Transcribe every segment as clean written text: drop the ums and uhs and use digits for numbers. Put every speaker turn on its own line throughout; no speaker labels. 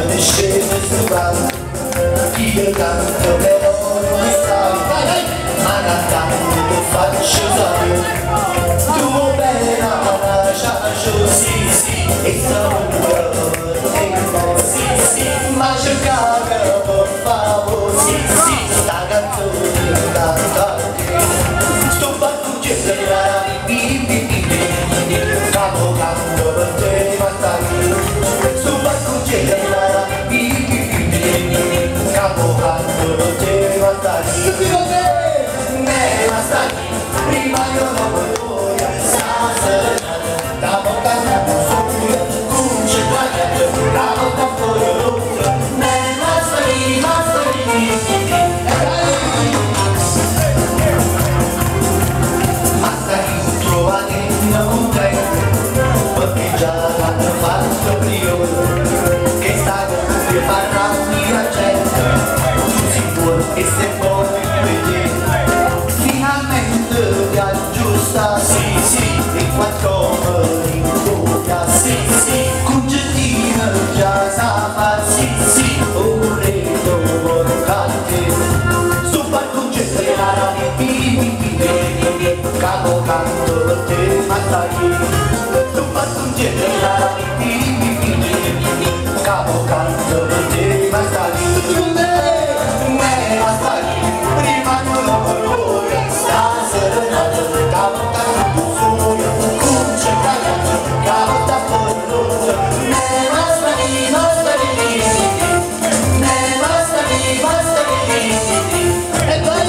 le scene stupende, io canto melone mi sai, ma cantando lo faccio sapere, tu bella ma lascio sì, e sono sì, ma cercare per favore, sì, sta canzone cantante, sto facendo la capo canto per te ma stai, sto facendo la capo canto per te ma stai, ma stai, prima io non voglio, stasera, capo canto solo, cuce guarda, capo canto io, ma stai, perché già l'hanno fatto Dio, che sta con cui farà mia gente, si può e se vuoi vedere, finalmente ti aggiusta, sì, e qualcosa rincuoia, sì, con gettina già sa far, sì, un reto vorrante, sto palco gente la rabbia, capo canto per te ma stai, capo canto per te ma stai, ma stai, prima non lo voglio, stasera capo canto solo, cuce cagata, capo da pollo, ma stai, e poi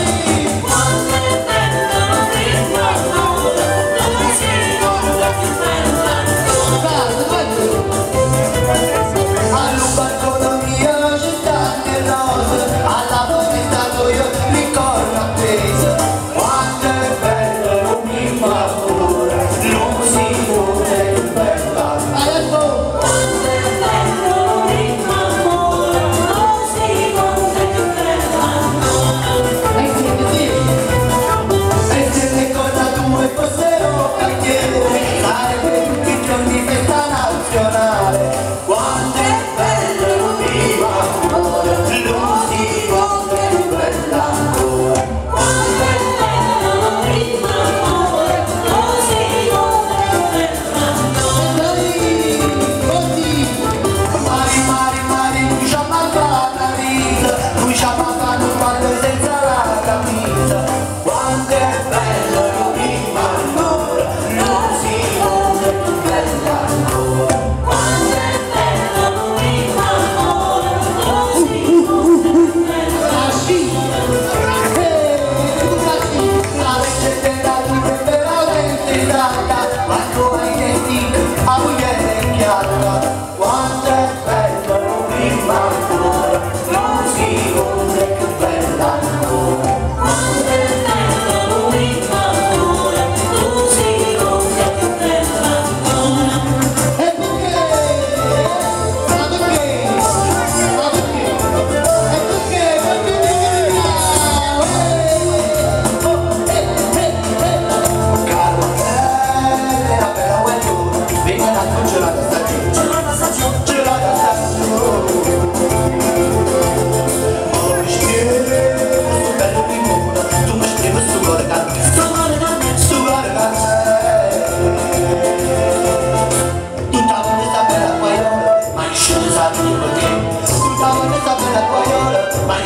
Ma